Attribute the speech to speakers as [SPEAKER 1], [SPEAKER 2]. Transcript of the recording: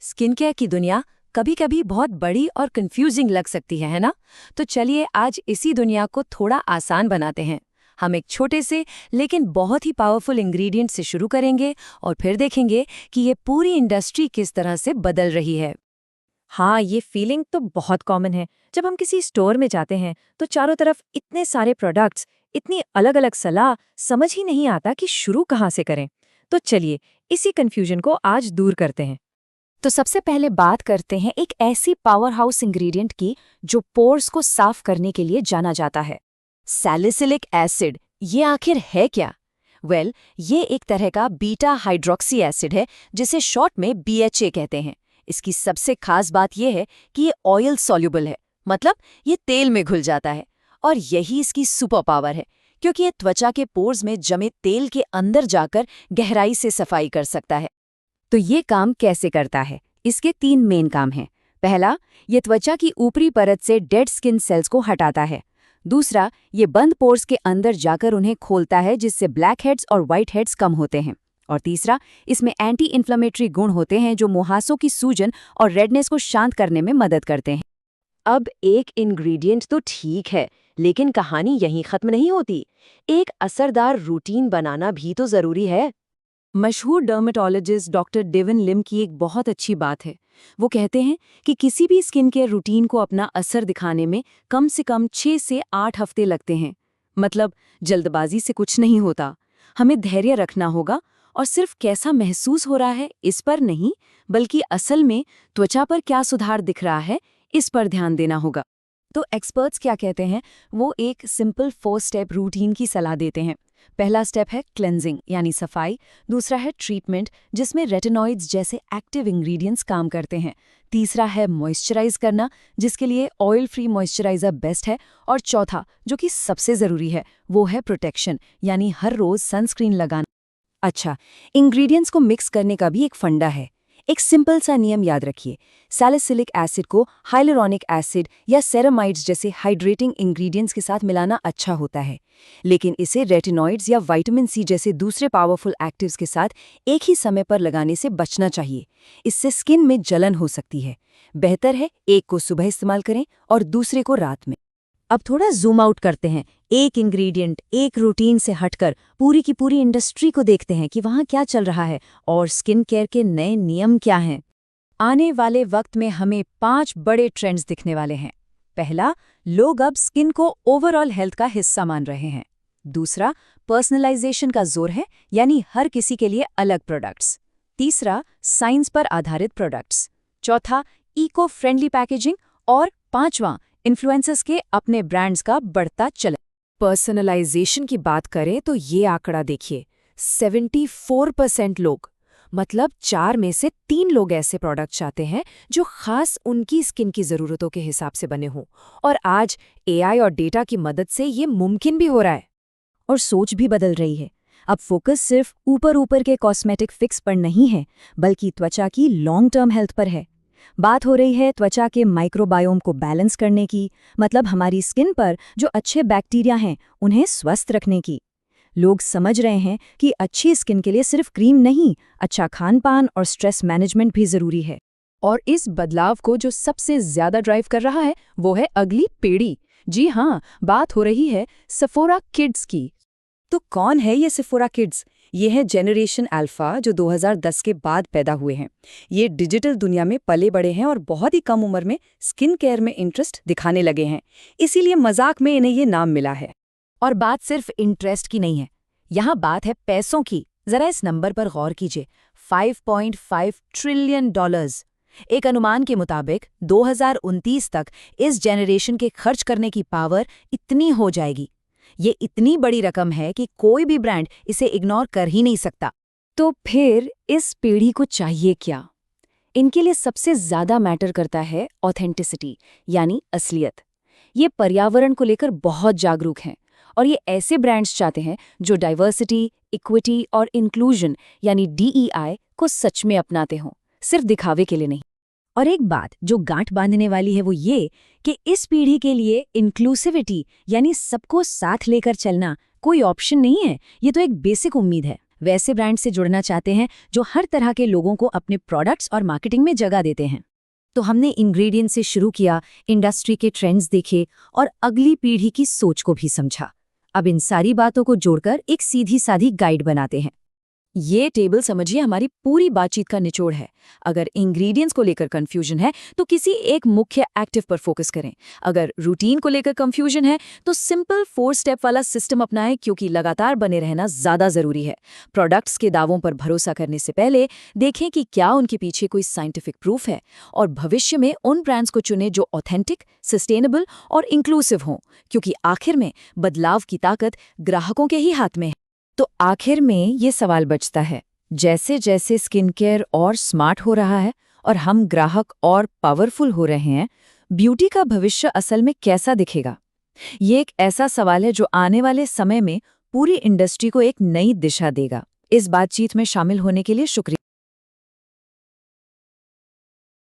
[SPEAKER 1] Skin care की दुनिया कभी कभी बहुत बड़ी और कंफ्यूजिंग लग सकती है ना? तो चलिए आज इसी दुनिया को थोड़ा आसान बनाते हैं। हम एक छोटे से लेकिन बहुत ही पावरफुल इंग्रेडिएंट से शुरू करेंगे और फिर देखेंगे कि ये पूरी इंडस्ट्री किस तरह से बदल रही है।
[SPEAKER 2] हाँ, ये फीलिंग तो बहुत कॉमन है। जब हम किसी स्टोर में जाते हैं तो चारों तरफ इतने सारे प्रोडक्ट्स, इतनी अलग अलग सलाह, समझ ही नहीं आता कि शुरू कहाँ से करें। तो चलिए इसी कन्फ्यूजन को आज दूर करते हैं।
[SPEAKER 1] तो सबसे पहले बात करते हैं एक ऐसी पावर हाउस इंग्रेडिएंट की जो पोर्स को साफ करने के लिए जाना जाता है। Salicylic acid. ये आखिर है क्या? ये एक तरह का बीटा हाइड्रोक्सी एसिड है जिसे शॉर्ट में BHA कहते हैं। इसकी सबसे खास बात यह है कि ये ऑयल सॉल्युबल है, मतलब ये तेल में घुल जाता है। और यही इसकी सुपर पावर है, क्योंकि ये त्वचा के पोर्स में जमे तेल के अंदर जाकर गहराई से सफाई कर सकता है। तो ये काम कैसे करता है? इसके 3 मेन काम हैं। पहला, ये त्वचा की ऊपरी परत से डेड स्किन सेल्स को हटाता है। दूसरा, ये बंद पोर्स के अंदर जाकर उन्हें खोलता है, जिससे ब्लैक हेड्स और व्हाइट हेड्स कम होते हैं। और तीसरा, इसमें एंटी इन्फ्लेमेटरी गुण होते हैं जो मुहासों की सूजन और रेडनेस को शांत करने में मदद करते हैं।
[SPEAKER 2] अब एक इंग्रेडिएंट तो ठीक है, लेकिन कहानी यहीं खत्म नहीं होती। एक असरदार रूटीन बनाना भी तो जरूरी है।
[SPEAKER 1] मशहूर डर्मेटोलॉजिस्ट डॉक्टर डेविन लिम की एक बहुत अच्छी बात है। वो कहते हैं कि किसी भी स्किन केयर रूटीन को अपना असर दिखाने में कम से कम 6 से 8 हफ्ते लगते हैं। मतलब जल्दबाजी से कुछ नहीं होता। हमें धैर्य रखना होगा और सिर्फ कैसा महसूस हो रहा है इस पर नहीं, बल्कि असल में त्वचा पर क्या सुधार दिख रहा है इस पर ध्यान देना होगा। तो एक्सपर्ट्स क्या कहते हैं? वो एक सिंपल 4 स्टेप रूटीन की सलाह देते हैं। पहला स्टेप है क्लेंजिंग यानी सफाई। दूसरा है ट्रीटमेंट, जिसमें रेटिनॉइड्स जैसे एक्टिव इंग्रेडिएंट्स काम करते हैं। तीसरा है मॉइस्चराइज करना, जिसके लिए ऑयल फ्री मॉइस्चराइजर बेस्ट है। और चौथा, जो कि सबसे ज़रूरी है, वो है प्रोटेक्शन, यानी हर रोज़ सनस्क्रीन लगाना। अच्छा, इंग्रेडिएंट्स को मिक्स करने का भी एक फंडा है। एक सिंपल सा नियम याद रखिए। सैलिसिलिक एसिड को हाइलुरोनिक एसिड या सेरामाइड्स जैसे हाइड्रेटिंग इंग्रेडिएंट्स के साथ मिलाना अच्छा होता है, लेकिन इसे रेटिनॉइड्स या विटामिन सी जैसे दूसरे पावरफुल एक्टिव्स के साथ एक ही समय पर लगाने से बचना चाहिए। इससे स्किन में जलन हो सकती है। बेहतर है एक को सुबह इस्तेमाल करें और दूसरे को रात में।
[SPEAKER 2] अब थोड़ा जूम आउट करते हैं। एक इंग्रेडिएंट, एक रूटीन से हटकर पूरी की पूरी इंडस्ट्री को देखते हैं कि वहाँ क्या चल रहा है और स्किन केयर के नए नियम क्या हैं। आने वाले वक्त में हमें 5 बड़े ट्रेंड्स दिखने वाले हैं। पहला, लोग अब स्किन को ओवरऑल हेल्थ का हिस्सा मान रहे हैं। दूसरा, पर्सनलाइजेशन का जोर है, यानी हर किसी के लिए अलग प्रोडक्ट्स। तीसरा, साइंस पर आधारित प्रोडक्ट्स। चौथा, इको फ्रेंडली पैकेजिंग। और पांचवां, इन्फ्लुएंसर्स के अपने ब्रांड्स का बढ़ता चलन। पर्सनलाइजेशन की बात करें तो ये आंकड़ा देखिए, 74% लोग, मतलब 4 में से 3 लोग ऐसे प्रोडक्ट चाहते हैं जो खास उनकी स्किन की ज़रूरतों के हिसाब से बने हों। और आज AI और डेटा की मदद से ये मुमकिन भी हो रहा है। और सोच भी बदल रही है। अब फोकस सिर्फ ऊपर ऊपर के कॉस्मेटिक फिक्स पर नहीं है, बल्कि त्वचा की लॉन्ग टर्म हेल्थ पर है। बात हो रही है त्वचा के माइक्रोबायोम को बैलेंस करने की, मतलब हमारी स्किन पर जो अच्छे बैक्टीरिया हैं उन्हें स्वस्थ रखने की। लोग समझ रहे हैं कि अच्छी स्किन के लिए सिर्फ क्रीम नहीं, अच्छा खान पान और स्ट्रेस मैनेजमेंट भी जरूरी है।
[SPEAKER 3] और इस बदलाव को जो सबसे ज्यादा ड्राइव कर रहा है वो है अगली पीढ़ी। जी हाँ, बात हो रही है सेफोरा किड्स की।
[SPEAKER 1] तो कौन है ये सेफोरा किड्स? ये है जेनरेशन अल्फा, जो 2010 के बाद पैदा हुए हैं। ये डिजिटल दुनिया में पले बड़े हैं और बहुत ही कम उम्र में स्किन केयर में इंटरेस्ट दिखाने लगे हैं। इसीलिए मजाक में इन्हें ये नाम मिला है। और बात सिर्फ इंटरेस्ट की नहीं है, यहाँ बात है पैसों की। जरा इस नंबर पर गौर कीजिए, $5.5 ट्रिलियन। एक अनुमान के मुताबिक 2029 तक इस जेनरेशन के खर्च करने की पावर इतनी हो जाएगी। ये इतनी बड़ी रकम है कि कोई भी ब्रांड इसे इग्नोर कर ही नहीं सकता। तो फिर इस पीढ़ी को चाहिए क्या? इनके लिए सबसे ज्यादा मैटर करता है ऑथेंटिसिटी, यानी असलियत। ये पर्यावरण को लेकर बहुत जागरूक हैं और ये ऐसे ब्रांड्स चाहते हैं जो डाइवर्सिटी, इक्विटी और इंक्लूजन यानी DEI को सच में अपनाते हों, सिर्फ दिखावे के लिए नहीं।
[SPEAKER 2] और एक बात जो गांठ बांधने वाली है वो ये कि इस पीढ़ी के लिए इंक्लूसिविटी यानी सबको साथ लेकर चलना कोई ऑप्शन नहीं है, ये तो एक बेसिक उम्मीद है। वैसे ब्रांड से जुड़ना चाहते हैं जो हर तरह के लोगों को अपने प्रोडक्ट्स और मार्केटिंग में जगह देते हैं। तो हमने इंग्रेडिएंट से शुरू किया, इंडस्ट्री के ट्रेंड्स देखे और अगली पीढ़ी की सोच को भी समझा। अब इन सारी बातों को जोड़कर एक सीधी साधी गाइड बनाते हैं।
[SPEAKER 1] ये टेबल समझिए हमारी पूरी बातचीत का निचोड़ है। अगर इंग्रेडिएंट्स को लेकर कंफ्यूजन है तो किसी एक मुख्य एक्टिव पर फोकस करें। अगर रूटीन को लेकर कंफ्यूजन है तो सिंपल 4 स्टेप वाला सिस्टम अपनाएं, क्योंकि लगातार बने रहना ज्यादा जरूरी है। प्रोडक्ट्स के दावों पर भरोसा करने से पहले देखें कि क्या उनके पीछे कोई साइंटिफिक प्रूफ है, और भविष्य में उन ब्रांड्स को चुनें जो ऑथेंटिक, सस्टेनेबल और इंक्लूसिव हों, क्योंकि आखिर में बदलाव की ताकत ग्राहकों के ही हाथ में है।
[SPEAKER 2] तो आखिर में ये सवाल बचता है, जैसे जैसे स्किन केयर और स्मार्ट हो रहा है और हम ग्राहक और पावरफुल हो रहे हैं, ब्यूटी का भविष्य असल में कैसा दिखेगा? ये एक ऐसा सवाल है जो आने वाले समय में पूरी इंडस्ट्री को एक नई दिशा देगा। इस बातचीत में शामिल होने के लिए शुक्रिया।